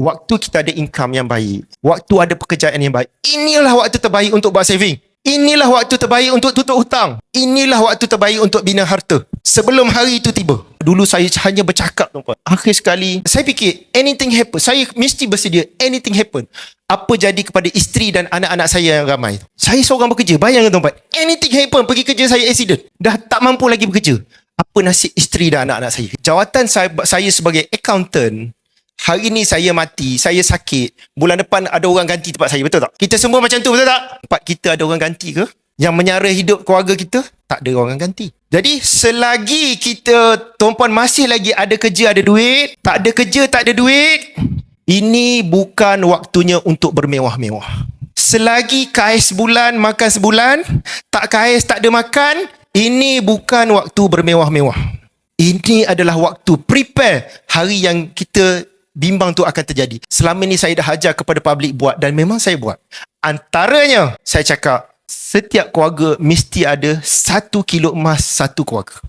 waktu kita ada income yang baik, waktu ada pekerjaan yang baik, inilah waktu terbaik untuk buat saving. Inilah waktu terbaik untuk tutup hutang. Inilah waktu terbaik untuk bina harta. Sebelum hari itu tiba. Dulu saya hanya bercakap, tuan-tuan. Akhir sekali, saya fikir, anything happen. Saya mesti bersedia, anything happen. Apa jadi kepada isteri dan anak-anak saya yang ramai. Saya seorang bekerja, bayangkan tuan-tuan. Anything happen, pergi kerja saya accident. Dah tak mampu lagi bekerja. Apa nasib isteri dan anak-anak saya? Jawatan saya sebagai accountant, hari ni saya mati, saya sakit, bulan depan ada orang ganti tempat saya, betul tak? Kita semua macam tu, betul tak? Tempat kita ada orang ganti ke? Yang menyara hidup keluarga kita, tak ada orang ganti. Jadi selagi kita, tuan-puan, masih lagi ada kerja, ada duit, tak ada kerja, tak ada duit, ini bukan waktunya untuk bermewah-mewah. Selagi KS sebulan, makan sebulan, tak KS, tak ada makan, ini bukan waktu bermewah-mewah. Ini adalah waktu prepare hari yang kita bimbang tu akan terjadi. Selama ni saya dah ajar kepada public buat, dan memang saya buat. Antaranya, saya cakap, setiap keluarga mesti ada 1 kilo emas satu keluarga.